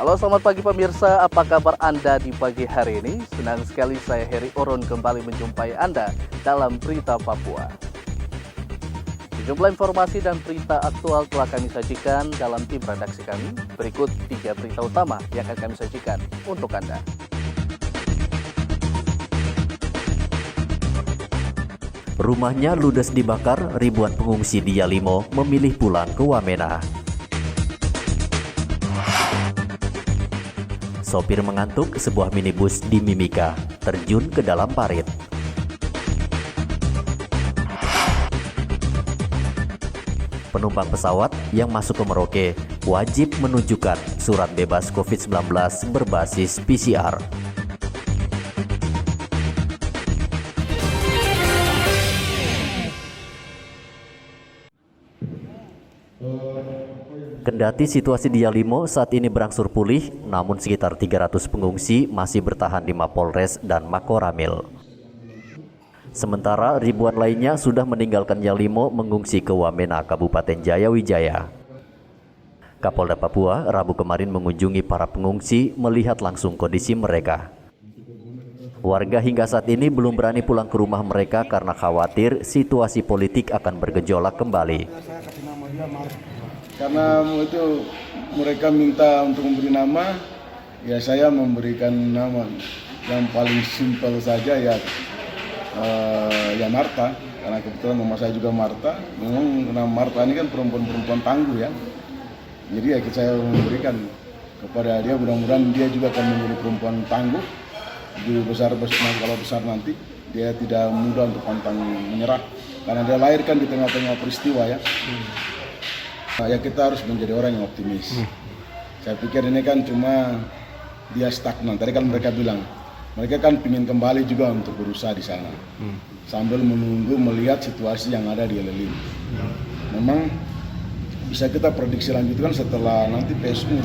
Halo, selamat pagi pemirsa, apa kabar Anda di pagi hari ini? Senang sekali saya Heri Orun kembali menjumpai Anda dalam Berita Papua. Sejumlah informasi dan berita aktual telah kami sajikan dalam tim redaksi kami. Berikut 3 berita utama yang akan kami sajikan untuk Anda. Rumahnya ludes dibakar, ribuan pengungsi di Yalimo memilih pulang ke Wamena. Sopir mengantuk, sebuah minibus di Mimika terjun ke dalam parit. Penumpang pesawat yang masuk ke Merauke wajib menunjukkan surat bebas COVID-19 berbasis PCR. Kendati situasi di Yalimo saat ini berangsur pulih, namun sekitar 300 pengungsi masih bertahan di Mapolres dan Makoramil. Sementara ribuan lainnya sudah meninggalkan Yalimo mengungsi ke Wamena, Kabupaten Jayawijaya. Kapolda Papua Rabu kemarin mengunjungi para pengungsi melihat langsung kondisi mereka. Warga hingga saat ini belum berani pulang ke rumah mereka karena khawatir situasi politik akan bergejolak kembali. Karena itu mereka minta untuk memberi nama, ya saya memberikan nama yang paling simpel saja ya Marta, karena kebetulan mama saya juga Marta. Memang nama Marta ini kan perempuan tangguh ya, jadi ya saya memberikan kepada dia, mudah-mudahan dia juga akan menjadi perempuan tangguh di besar kalau besar nanti dia tidak mudah untuk pantang menyerah, karena dia lahir kan di tengah-tengah peristiwa ya. Ya kita harus menjadi orang yang optimis. Saya pikir ini kan cuma dia stagnan. Tadi kan mereka bilang, mereka kan ingin kembali juga untuk berusaha di sana, sambil menunggu melihat situasi yang ada di Yalimo. Memang bisa kita prediksi lanjutkan setelah nanti PSU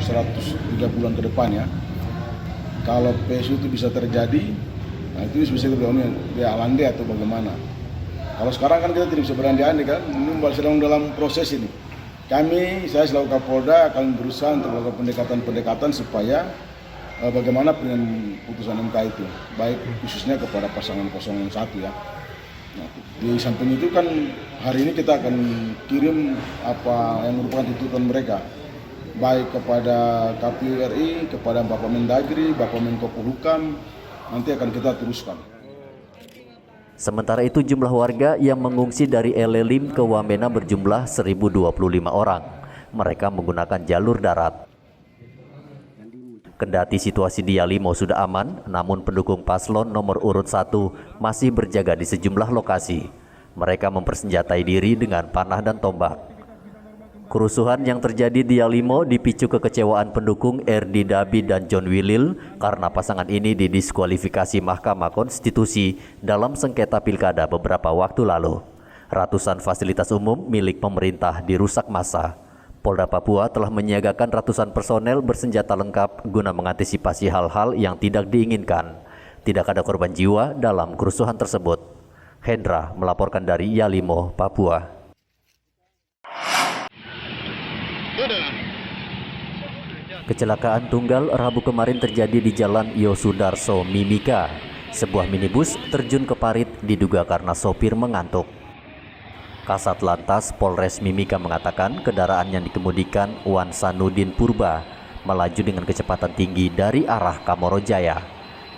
103 bulan ke depan ya. Kalau PSU itu bisa terjadi, nah itu bisa terjadi di Alande atau bagaimana. Kalau sekarang kan kita tidak bisa berandai-andai kan, ini sedang dalam proses ini. Saya selaku Kapolda akan berusaha untuk melakukan pendekatan-pendekatan supaya bagaimana dengan putusan MK itu, baik khususnya kepada pasangan 01 ya. Nah, di samping itu kan hari ini kita akan kirim apa yang merupakan tuntutan mereka, baik kepada KPU RI, kepada Bapak Mendagri, Bapak Menko Polhukam, nanti akan kita teruskan. Sementara itu jumlah warga yang mengungsi dari Elelim ke Wamena berjumlah 1.025 orang. Mereka menggunakan jalur darat. Kendati situasi di Yalimo sudah aman, namun pendukung paslon nomor urut 1 masih berjaga di sejumlah lokasi. Mereka mempersenjatai diri dengan panah dan tombak. Kerusuhan yang terjadi di Yalimo dipicu kekecewaan pendukung Erdi Dabi dan John Willil karena pasangan ini didiskualifikasi Mahkamah Konstitusi dalam sengketa pilkada beberapa waktu lalu. Ratusan fasilitas umum milik pemerintah dirusak massa. Polda Papua telah menyiagakan ratusan personel bersenjata lengkap guna mengantisipasi hal-hal yang tidak diinginkan. Tidak ada korban jiwa dalam kerusuhan tersebut. Hendra melaporkan dari Yalimo, Papua. Kecelakaan tunggal Rabu kemarin terjadi di Jalan Yosudarso, Mimika. Sebuah minibus terjun ke parit diduga karena sopir mengantuk. Kasat Lantas Polres Mimika mengatakan kendaraan yang dikemudikan Wan Sanudin Purba melaju dengan kecepatan tinggi dari arah Kamorojaya.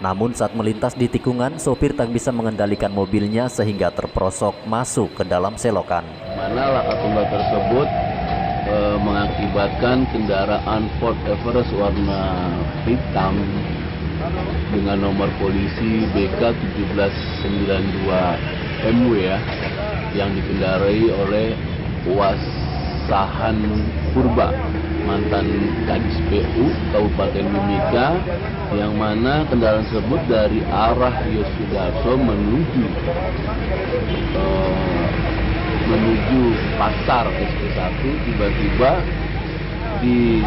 Namun saat melintas di tikungan, sopir tak bisa mengendalikan mobilnya sehingga terperosok masuk ke dalam selokan. Mana laka tunggal tersebut mengakibatkan kendaraan Ford Everest warna hitam dengan nomor polisi BK 1792 MW ya, yang dikendarai oleh Wasahan Purba, mantan Kadis PU Kabupaten Mimika, yang mana kendaraan tersebut dari arah Yosudarso menuju pasar SP1, tiba-tiba di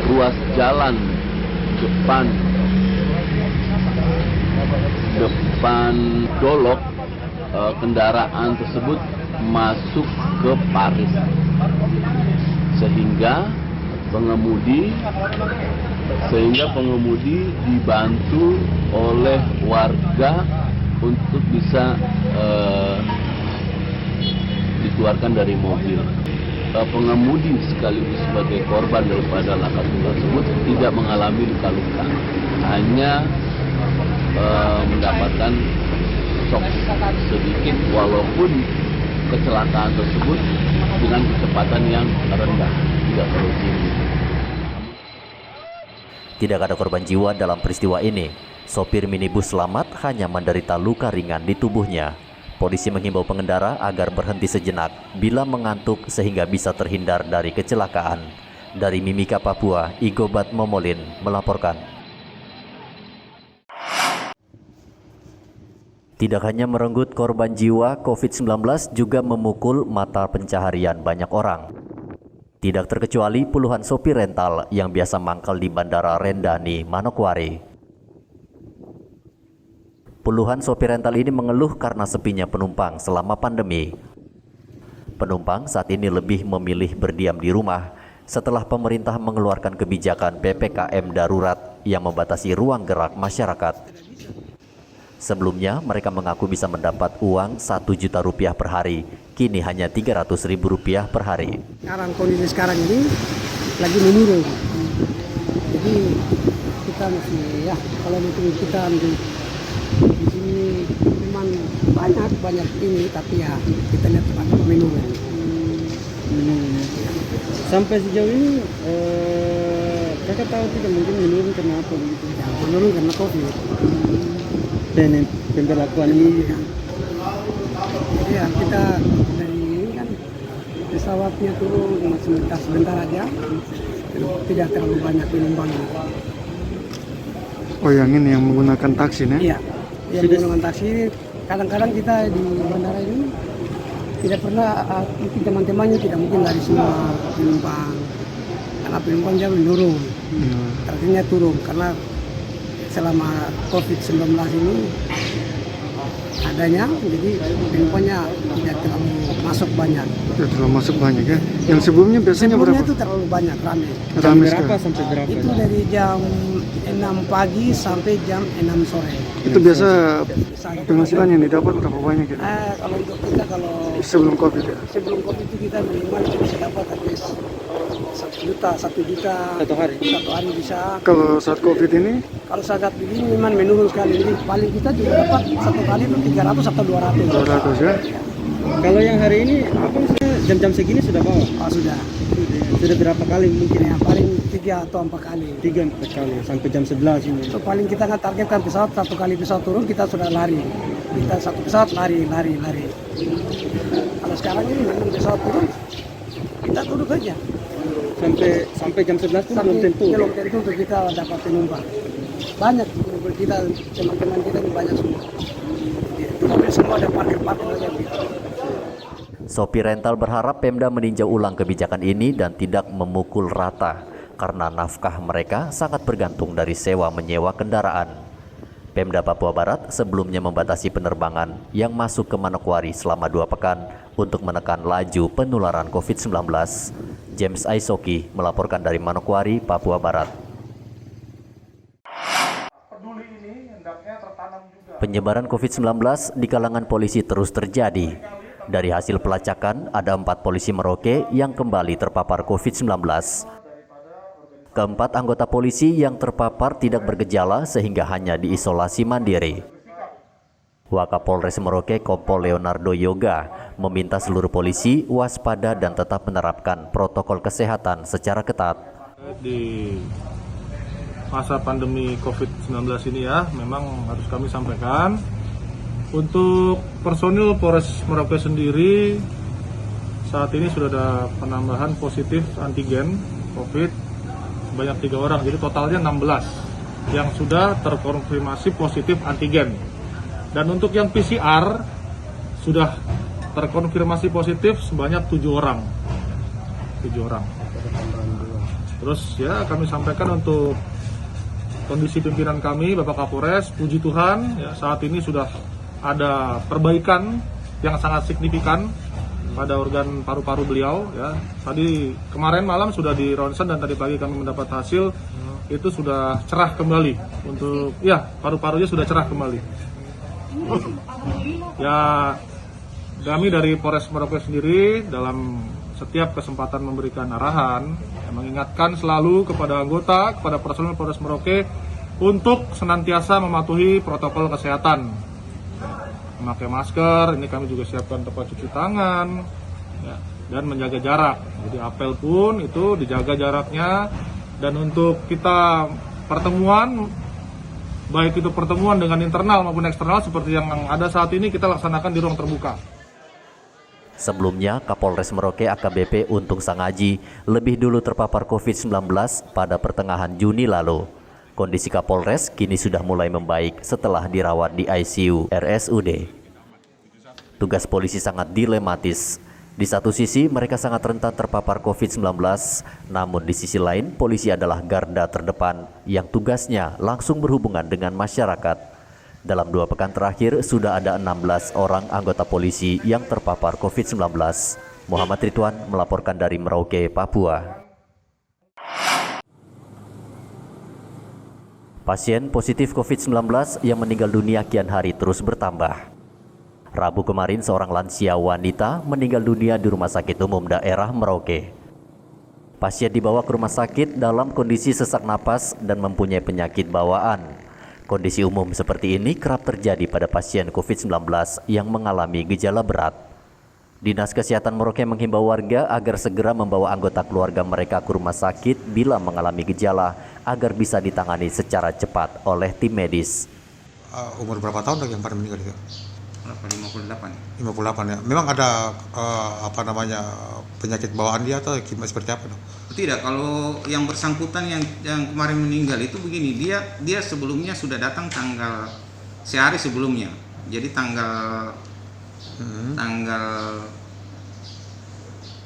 ruas jalan depan Dolok, kendaraan tersebut masuk ke parit, sehingga pengemudi, sehingga pengemudi dibantu oleh warga untuk bisa dikeluarkan dari mobil. Pengemudi sekaligus sebagai korban daripada laka tunggal tersebut tidak mengalami luka-luka, hanya mendapatkan shock sedikit, walaupun kecelakaan tersebut dengan kecepatan yang rendah, tidak terlalu tinggi. Tidak ada korban jiwa dalam peristiwa ini. Sopir minibus selamat, hanya menderita luka ringan di tubuhnya. Polisi menghimbau pengendara agar berhenti sejenak bila mengantuk sehingga bisa terhindar dari kecelakaan. Dari Mimika, Papua, Igobat Momolin melaporkan. Tidak hanya merenggut korban jiwa, COVID-19 juga memukul mata pencaharian banyak orang. Tidak terkecuali puluhan sopir rental yang biasa mangkal di Bandara Rendani, Manokwari. Puluhan sopir rental ini mengeluh karena sepinya penumpang selama pandemi. Penumpang saat ini lebih memilih berdiam di rumah setelah pemerintah mengeluarkan kebijakan PPKM darurat yang membatasi ruang gerak masyarakat. Sebelumnya mereka mengaku bisa mendapat uang 1 juta rupiah per hari, kini hanya 300.000 rupiah per hari. Sekarang kondisi sekarang ini lagi menurun, jadi kita masih kalau itu kita di sini memang banyak ini, tapi kita lihat menurun. Sampai sejauh ini kakak tahu tidak mungkin menurun karena apa begitu? Menurun karena COVID. Dan pemberlakuan ini. Iya, kita dari ini kan pesawatnya turun sebentar aja, tidak terlalu banyak penumpang. Oh, yang ini yang menggunakan taksi, ya? Iya, yang menggunakan taksi. Kadang-kadang kita di bandara ini tidak pernah, mungkin teman-temannya tidak mungkin dari semua penumpang, karena penumpang jauh menurun. Artinya turun karena selama COVID-19 ini adanya, jadi penumpangnya tidak terlalu masuk banyak. Tidak terlalu masuk banyak, ya? Yang sebelumnya biasanya berapa? Itu terlalu banyak, ramai. Jam berapa sampai berapa? Itu dari jam 6 pagi sampai jam 6 sore. Itu biasa penghasilan yang didapat berapa banyak gitu? Kalau untuk kita, kalau sebelum COVID, ya? Sebelum COVID itu kita minimal bisa dapat habis 1 juta satu hari bisa. Kalau saat COVID ini? Kalau saat ini memang menurun sekali. Jadi paling kita juga dapat satu kali itu 300 atau 200. 200, ya? Kalau yang hari ini apa misalnya jam-jam segini sudah bawa? Sudah. Sudah berapa kali mungkin? Ya, paling 3 atau 4 kali. 3-4 kali sampai jam 11 ini. So, paling kita nggak targetkan pesawat, 1 kali pesawat turun kita sudah lari. Kita 1 pesawat lari. Kalau sekarang ini memang pesawat turun, kita duduk aja. Sampai jam 11 pun belum tentu. Belum tentu untuk kita dapat penumpang. Banyak kita, teman-teman kita ini banyak semua. Itu mobil semua ada parkir aja gitu. Sopir rental berharap Pemda meninjau ulang kebijakan ini dan tidak memukul rata karena nafkah mereka sangat bergantung dari sewa menyewa kendaraan. Pemda Papua Barat sebelumnya membatasi penerbangan yang masuk ke Manokwari selama 2 pekan untuk menekan laju penularan COVID-19. James Aisoki melaporkan dari Manokwari, Papua Barat. Penyebaran COVID-19 di kalangan polisi terus terjadi. Dari hasil pelacakan, ada 4 polisi Merauke yang kembali terpapar COVID-19. Keempat anggota polisi yang terpapar tidak bergejala sehingga hanya diisolasi mandiri. Wakapolres Merauke Kompol Leonardo Yoga meminta seluruh polisi waspada dan tetap menerapkan protokol kesehatan secara ketat. Di masa pandemi COVID-19 ini ya, memang harus kami sampaikan, untuk personil Polres Merauke sendiri saat ini sudah ada penambahan positif antigen COVID sebanyak 3 orang, jadi totalnya 16 yang sudah terkonfirmasi positif antigen. Dan untuk yang PCR sudah terkonfirmasi positif sebanyak 7 orang. Terus ya kami sampaikan untuk kondisi pimpinan kami, Bapak Kapolres, puji Tuhan ya, saat ini sudah ada perbaikan yang sangat signifikan pada organ paru-paru beliau ya. Tadi kemarin malam sudah di ronsen dan tadi pagi kami mendapat hasil itu sudah cerah kembali untuk ya paru-parunya sudah cerah kembali. Ya kami dari Polres Merauke sendiri dalam setiap kesempatan memberikan arahan, mengingatkan selalu kepada anggota, kepada personel Polres Merauke untuk senantiasa mematuhi protokol kesehatan, memakai masker. Ini kami juga siapkan tempat cuci tangan, ya, dan menjaga jarak. Jadi apel pun itu dijaga jaraknya. Dan untuk kita pertemuan, baik itu pertemuan dengan internal maupun eksternal seperti yang ada saat ini kita laksanakan di ruang terbuka. Sebelumnya, Kapolres Merauke AKBP Untung Sangaji lebih dulu terpapar COVID-19 pada pertengahan Juni lalu. Kondisi Kapolres kini sudah mulai membaik setelah dirawat di ICU RSUD. Tugas polisi sangat dilematis. Di satu sisi, mereka sangat rentan terpapar COVID-19, namun di sisi lain, polisi adalah garda terdepan yang tugasnya langsung berhubungan dengan masyarakat. Dalam 2 pekan terakhir, sudah ada 16 orang anggota polisi yang terpapar COVID-19. Muhammad Ridwan melaporkan dari Merauke, Papua. Pasien positif COVID-19 yang meninggal dunia kian hari terus bertambah. Rabu kemarin seorang lansia wanita meninggal dunia di Rumah Sakit Umum Daerah Merauke. Pasien dibawa ke rumah sakit dalam kondisi sesak napas dan mempunyai penyakit bawaan. Kondisi umum seperti ini kerap terjadi pada pasien COVID-19 yang mengalami gejala berat. Dinas Kesehatan Merauke menghimbau warga agar segera membawa anggota keluarga mereka ke rumah sakit bila mengalami gejala agar bisa ditangani secara cepat oleh tim medis. Umur berapa tahun yang pada meninggal itu? 58 ya. Memang ada penyakit bawaan dia atau seperti apa dong? Tidak, kalau yang bersangkutan yang kemarin meninggal itu begini, dia sebelumnya sudah datang tanggal sehari sebelumnya. Jadi tanggal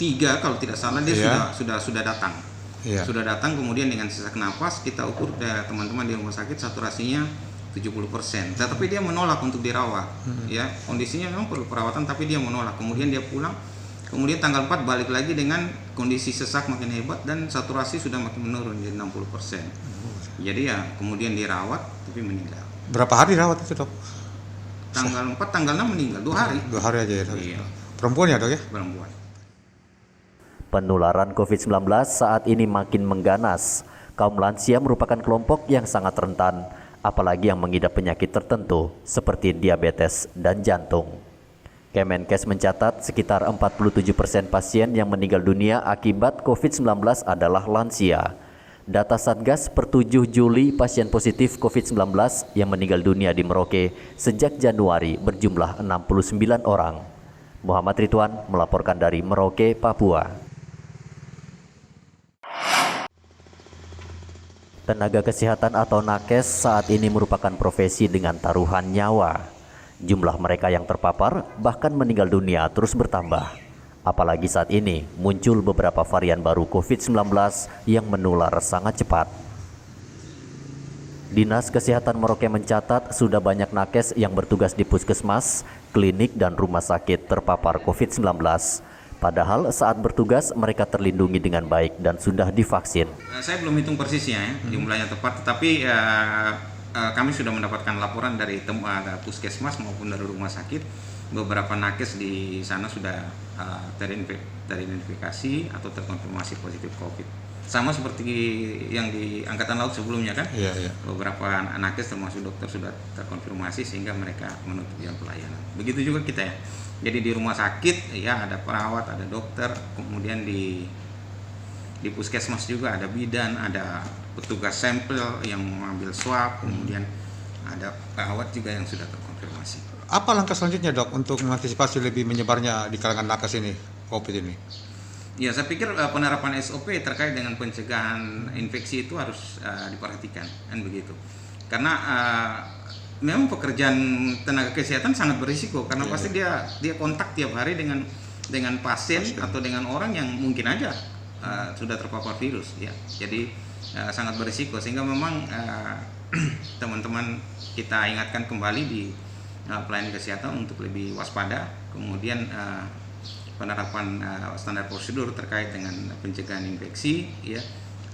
3 kalau tidak salah dia sudah datang. Yeah. Sudah datang, kemudian dengan sesak napas kita ukur teman-teman di rumah sakit saturasinya 70%. Tetapi dia menolak untuk dirawat. Ya, kondisinya memang perlu perawatan tapi dia menolak. Kemudian dia pulang. Kemudian tanggal 4 balik lagi dengan kondisi sesak makin hebat dan saturasi sudah makin menurun jadi 60%. Jadi ya kemudian dirawat tapi meninggal. Berapa hari dirawat itu, Dok? Tanggal 4, tanggal 6 meninggal, 2 hari. 2 hari aja ya, Dok. Iya. Perempuan ya, Dok ya? Perempuan. Penularan COVID-19 saat ini makin mengganas. Kaum lansia merupakan kelompok yang sangat rentan, apalagi yang mengidap penyakit tertentu seperti diabetes dan jantung. Kemenkes mencatat sekitar 47% pasien yang meninggal dunia akibat COVID-19 adalah lansia. Data Satgas per 7 Juli pasien positif COVID-19 yang meninggal dunia di Merauke sejak Januari berjumlah 69 orang. Muhammad Ridwan melaporkan dari Merauke, Papua. Tenaga kesehatan atau nakes saat ini merupakan profesi dengan taruhan nyawa. Jumlah mereka yang terpapar bahkan meninggal dunia terus bertambah. Apalagi saat ini muncul beberapa varian baru COVID-19 yang menular sangat cepat. Dinas Kesehatan Merauke mencatat sudah banyak nakes yang bertugas di puskesmas, klinik, dan rumah sakit terpapar COVID-19. Padahal saat bertugas mereka terlindungi dengan baik dan sudah divaksin. Saya belum hitung persisnya jumlahnya tepat, tetapi kami sudah mendapatkan laporan dari puskesmas maupun dari rumah sakit. Beberapa nakes di sana sudah teridentifikasi atau terkonfirmasi positif COVID. Sama seperti yang di Angkatan Laut sebelumnya kan? Iya. Beberapa nakes termasuk dokter sudah terkonfirmasi sehingga mereka menutup jam pelayanan. Begitu juga kita ya. Jadi di rumah sakit ya ada perawat, ada dokter, kemudian di puskesmas juga ada bidan, ada petugas sampel yang mengambil swab, kemudian ada perawat juga yang sudah terkonfirmasi. Apa langkah selanjutnya, Dok, untuk mengantisipasi lebih menyebarnya di kalangan nakes ini, COVID ini? Ya, saya pikir penerapan SOP terkait dengan pencegahan infeksi itu harus diperhatikan, kan begitu. Karena memang pekerjaan tenaga kesehatan sangat berisiko karena pasti dia kontak tiap hari dengan pasien atau dengan orang yang mungkin aja sudah terpapar virus ya. Jadi sangat berisiko sehingga memang teman-teman kita ingatkan kembali di pelayanan kesehatan untuk lebih waspada, kemudian penerapan standar prosedur terkait dengan pencegahan infeksi, ya,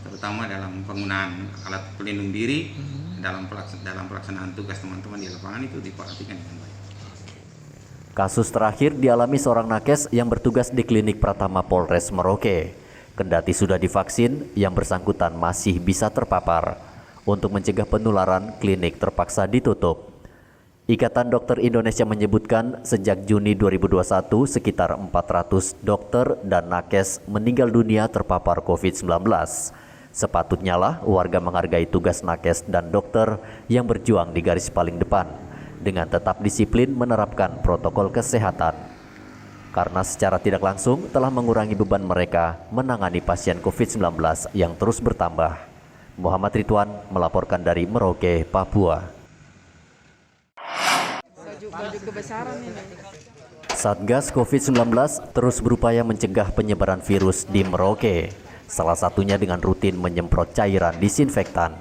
terutama dalam penggunaan alat pelindung diri dalam pelaksanaan tugas teman-teman di lapangan itu diperhatikan dengan baik. Kasus terakhir dialami seorang nakes yang bertugas di klinik Pratama Polres Merauke. Kendati sudah divaksin, yang bersangkutan masih bisa terpapar. Untuk mencegah penularan, klinik terpaksa ditutup. Ikatan Dokter Indonesia menyebutkan sejak Juni 2021 sekitar 400 dokter dan nakes meninggal dunia terpapar COVID-19. Sepatutnya lah warga menghargai tugas nakes dan dokter yang berjuang di garis paling depan dengan tetap disiplin menerapkan protokol kesehatan. Karena secara tidak langsung telah mengurangi beban mereka menangani pasien COVID-19 yang terus bertambah. Muhammad Ridwan melaporkan dari Merauke, Papua. Baju kebesaran ini. Satgas COVID-19 terus berupaya mencegah penyebaran virus di Merauke, salah satunya dengan rutin menyemprot cairan disinfektan.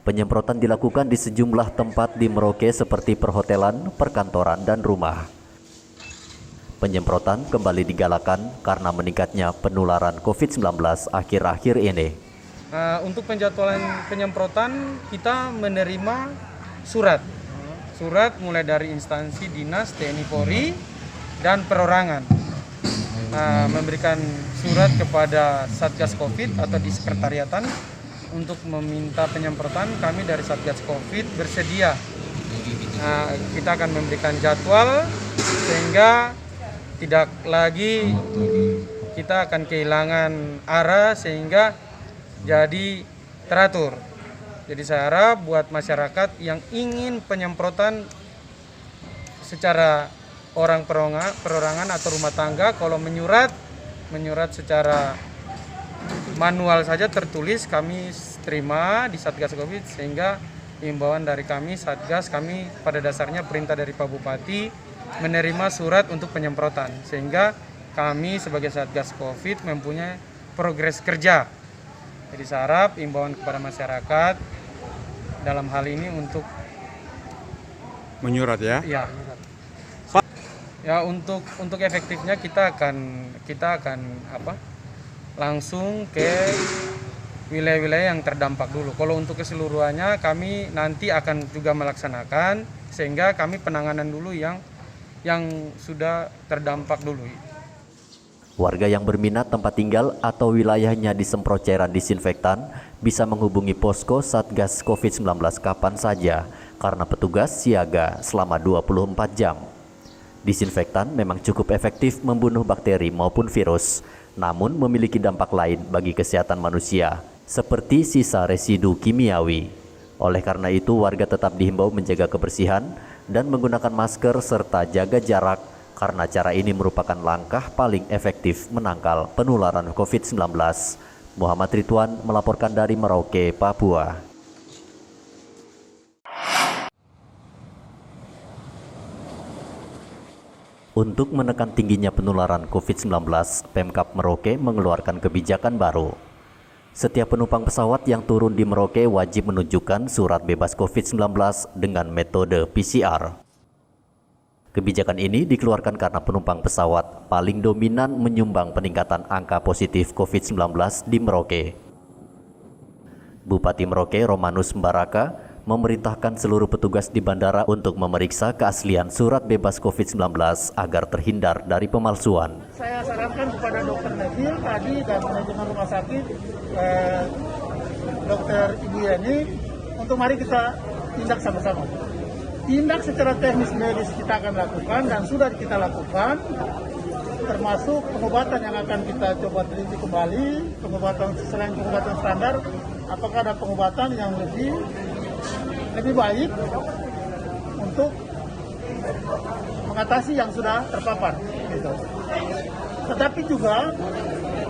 Penyemprotan dilakukan di sejumlah tempat di Merauke seperti perhotelan, perkantoran, dan rumah. Penyemprotan kembali digalakan karena meningkatnya penularan COVID-19 akhir-akhir ini. Untuk penjadwalan penyemprotan kita menerima surat mulai dari instansi dinas TNI Polri dan perorangan, memberikan surat kepada Satgas Covid atau di sekretariatan untuk meminta penyemprotan. Kami dari Satgas Covid bersedia, kita akan memberikan jadwal sehingga tidak lagi kita akan kehilangan arah sehingga jadi teratur. Jadi saya harap buat masyarakat yang ingin penyemprotan secara orang perorangan atau rumah tangga, kalau menyurat secara manual saja tertulis kami terima di Satgas Covid, sehingga himbauan dari kami Satgas, kami pada dasarnya perintah dari Pak Bupati menerima surat untuk penyemprotan, sehingga kami sebagai Satgas Covid mempunyai progres kerja. Jadi saya harap himbauan kepada masyarakat dalam hal ini untuk menyurat ya. Ya, untuk efektifnya kita akan langsung ke wilayah-wilayah yang terdampak dulu. Kalau untuk keseluruhannya kami nanti akan juga melaksanakan, sehingga kami penanganan dulu yang sudah terdampak dulu. Warga yang berminat tempat tinggal atau wilayahnya disemprot cairan disinfektan bisa menghubungi posko Satgas COVID-19 kapan saja karena petugas siaga selama 24 jam. Disinfektan memang cukup efektif membunuh bakteri maupun virus, namun memiliki dampak lain bagi kesehatan manusia, seperti sisa residu kimiawi. Oleh karena itu, warga tetap dihimbau menjaga kebersihan dan menggunakan masker serta jaga jarak, karena cara ini merupakan langkah paling efektif menangkal penularan COVID-19. Muhammad Ridwan melaporkan dari Merauke, Papua. Untuk menekan tingginya penularan COVID-19, Pemkab Merauke mengeluarkan kebijakan baru. Setiap penumpang pesawat yang turun di Merauke wajib menunjukkan surat bebas COVID-19 dengan metode PCR. Kebijakan ini dikeluarkan karena penumpang pesawat paling dominan menyumbang peningkatan angka positif COVID-19 di Merauke. Bupati Merauke Romanus Mbaraka memerintahkan seluruh petugas di bandara untuk memeriksa keaslian surat bebas COVID-19 agar terhindar dari pemalsuan. Saya sarankan kepada Dr. Nabil tadi dan manajemen rumah sakit, Dr. Ibu Yani, untuk mari kita tindak sama-sama. Tindak secara teknis medis kita akan lakukan dan sudah kita lakukan, termasuk pengobatan yang akan kita coba teliti kembali, pengobatan selain pengobatan standar, apakah ada pengobatan yang lebih baik untuk mengatasi yang sudah terpapar. Gitu. Tetapi juga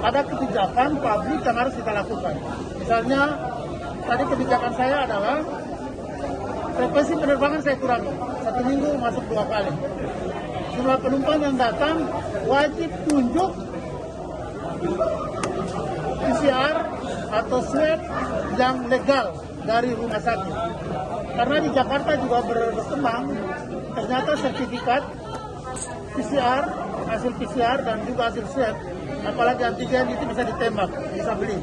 ada kebijakan publik yang harus kita lakukan. Misalnya, tadi kebijakan saya adalah frekuensi penerbangan saya kurangi, 1 minggu masuk 2 kali. Jumlah penumpang yang datang wajib tunjuk PCR atau swab yang legal dari rumah sakit. Karena di Jakarta juga berkembang, ternyata sertifikat PCR, hasil PCR dan juga hasil swab, apalagi antigen itu bisa ditembak, bisa beli.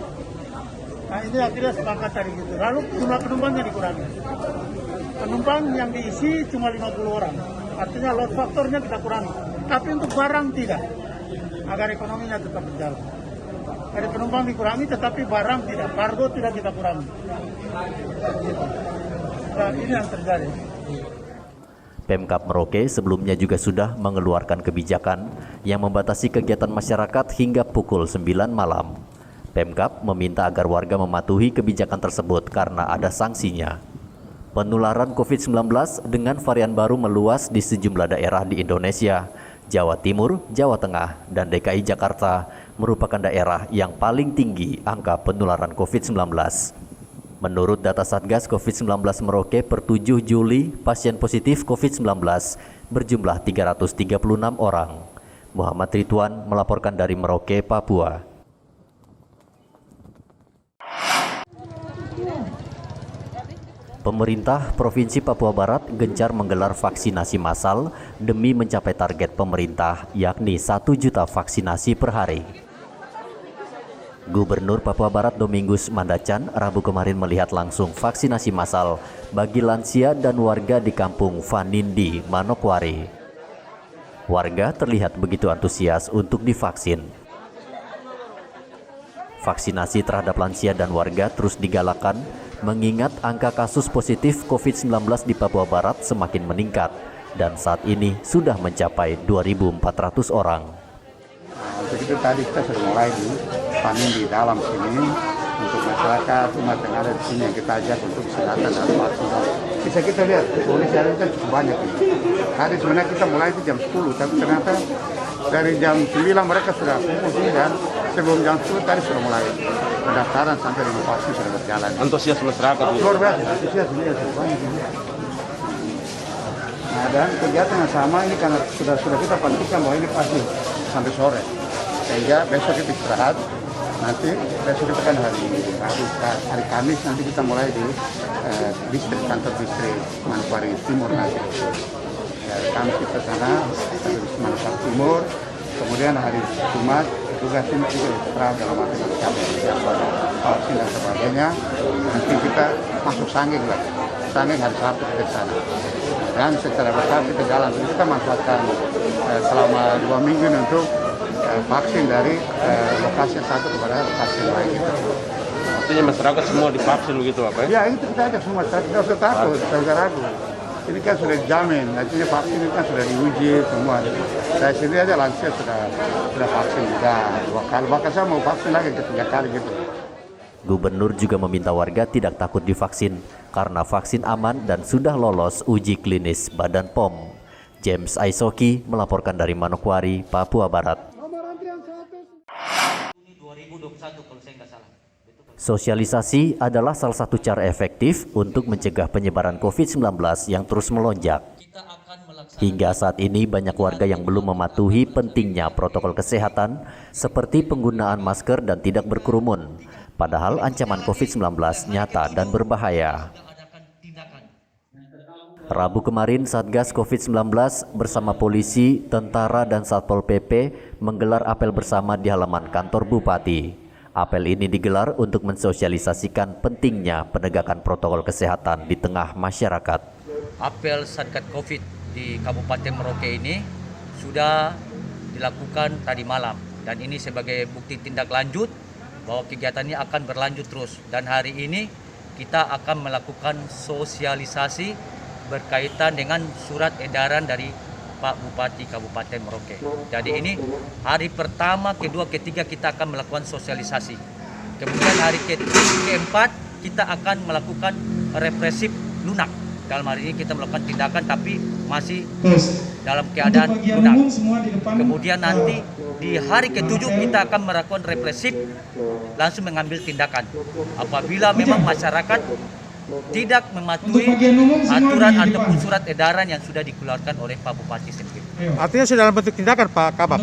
Nah ini akhirnya sepakat tadi gitu. Lalu jumlah penumpangnya dikurangi. Penumpang yang diisi cuma 50 orang, artinya load faktornya kita kurangi. Tapi untuk barang tidak, agar ekonominya tetap berjalan. Dari penumpang dikurangi, tetapi barang tidak, kargo tidak kita kurangi. Gitu. Nah ini yang terjadi. Pemkab Merauke sebelumnya juga sudah mengeluarkan kebijakan yang membatasi kegiatan masyarakat hingga pukul 9 malam. Pemkab meminta agar warga mematuhi kebijakan tersebut karena ada sanksinya. Penularan COVID-19 dengan varian baru meluas di sejumlah daerah di Indonesia. Jawa Timur, Jawa Tengah, dan DKI Jakarta merupakan daerah yang paling tinggi angka penularan COVID-19. Menurut data Satgas COVID-19 Merauke per 7 Juli, pasien positif COVID-19 berjumlah 336 orang. Muhammad Ridwan melaporkan dari Merauke, Papua. Pemerintah Provinsi Papua Barat gencar menggelar vaksinasi massal demi mencapai target pemerintah, yakni 1 juta vaksinasi per hari. Gubernur Papua Barat Domingus Mandacan Rabu kemarin melihat langsung vaksinasi massal bagi lansia dan warga di kampung Fanindi, Manokwari. Warga terlihat begitu antusias untuk divaksin. Vaksinasi terhadap lansia dan warga terus digalakan mengingat angka kasus positif COVID-19 di Papua Barat semakin meningkat dan saat ini sudah mencapai 2.400 orang. Untuk itu tadi kita sudah mulai di panen di dalam sini untuk masyarakat umat yang ada di sini yang kita ajak untuk kesehatan dan vaksin. Bisa kita lihat polisi hari ini kan cukup banyak ini. Tadi sebenarnya kita mulai itu jam 10, tapi ternyata dari jam 9 mereka sudah kumpul sini dan sebelum jam 10 tadi sudah mulai pendaftaran sampai dengan vaksin sudah berjalan. Antusias masyarakat. Luar biasa, antusias ini cukup banyak ini. Nah, dan kegiatan yang sama ini karena sudah kita pastikan bahwa ini pasti sampai sore. Sehingga besok kita istirahat. Nanti besok kita kan hari Kamis nanti kita mulai di kantor distrik Manokwari Timur nanti. Hari Kamis kita sana di Manokwari Timur. Kemudian hari Jumat juga tim juga istirahat dalam arti vaksin dan sebagainya. Nanti kita masuk Sanggeng lagi. Sanggeng hari Sabtu kita sana. Dan secara besar kita jalan. Kita manfaatkan selama 2 minggu untuk vaksin dari lokasi yang satu kepada lokasi yang lain. Artinya masyarakat semua divaksin begitu apa ya? Ya itu kita ajak semua, tidak usah takut, tidak usah ragu. Ini kan sudah dijamin, artinya vaksin ini kan sudah diuji semua. Saya sendiri aja lansia sudah vaksin juga 2 kali, bahkan saya mau vaksin lagi ke-3 kali gitu. Gubernur juga meminta warga tidak takut divaksin karena vaksin aman dan sudah lolos uji klinis Badan POM. James Aisoki melaporkan dari Manokwari, Papua Barat. Sosialisasi adalah salah satu cara efektif untuk mencegah penyebaran COVID-19 yang terus melonjak. Hingga saat ini banyak warga yang belum mematuhi pentingnya protokol kesehatan seperti penggunaan masker dan tidak berkerumun. Padahal ancaman COVID-19 nyata dan berbahaya. Rabu kemarin Satgas COVID-19 bersama polisi, tentara, dan Satpol PP menggelar apel bersama di halaman kantor Bupati. Apel ini digelar untuk mensosialisasikan pentingnya penegakan protokol kesehatan di tengah masyarakat. Apel Satgas COVID di Kabupaten Merauke ini sudah dilakukan tadi malam dan ini sebagai bukti tindak lanjut bahwa kegiatannya akan berlanjut terus dan hari ini kita akan melakukan sosialisasi berkaitan dengan surat edaran dari Pak Bupati Kabupaten Merauke. Jadi ini hari pertama, kedua, ketiga kita akan melakukan sosialisasi. Kemudian hari keempat kita akan melakukan represif lunak. Dalam hari ini kita melakukan tindakan tapi masih dalam keadaan lunak. Kemudian nanti di hari ketujuh kita akan melakukan represif, langsung mengambil tindakan. Apabila memang masyarakat tidak mematuhi aturan ataupun surat edaran yang sudah dikeluarkan oleh Pak Bupati sendiri. Artinya sudah dalam bentuk tindakan Pak Kabak?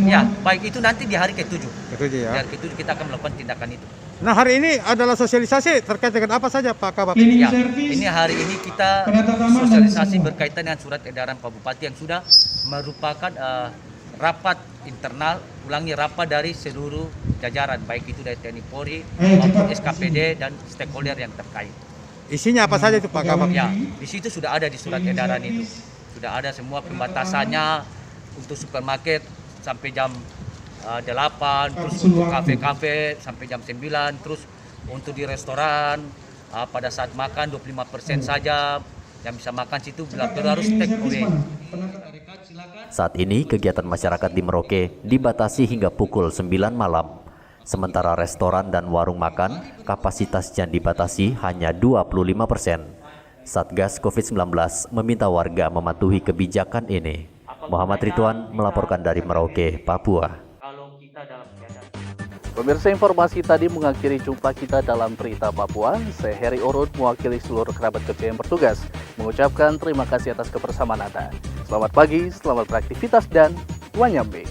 Ya, baik itu nanti di hari ke-7. Ketujuh ya. Di hari ke-7 kita akan melakukan tindakan itu. Nah, hari ini adalah sosialisasi terkait dengan apa saja Pak Kabak? Ya, ini hari ini kita sosialisasi berkaitan dengan surat edaran Pak Bupati yang sudah merupakan rapat internal, rapat dari seluruh jajaran, baik itu dari TNI Polri maupun SKPD dan stakeholder yang terkait. Isinya apa saja itu Pak Kabak? Ya, di situ sudah ada di surat edaran itu. Sudah ada semua pembatasannya untuk supermarket sampai jam 8, terus untuk kafe-kafe sampai jam 9, terus untuk di restoran pada saat makan 25% saja yang bisa makan situ bila perlu harus take away. Saat ini kegiatan masyarakat di Merauke dibatasi hingga pukul 9 malam. Sementara restoran dan warung makan kapasitasnya dibatasi hanya 25%. Satgas COVID-19 meminta warga mematuhi kebijakan ini. Muhammad Ridwan melaporkan dari Merauke, Papua. Pemirsa, informasi tadi mengakhiri jumpa kita dalam Berita Papua. Saya Heri Orun mewakili seluruh kerabat kerja yang bertugas mengucapkan terima kasih atas kebersamaan Anda. Selamat pagi, selamat beraktivitas dan wanyambe.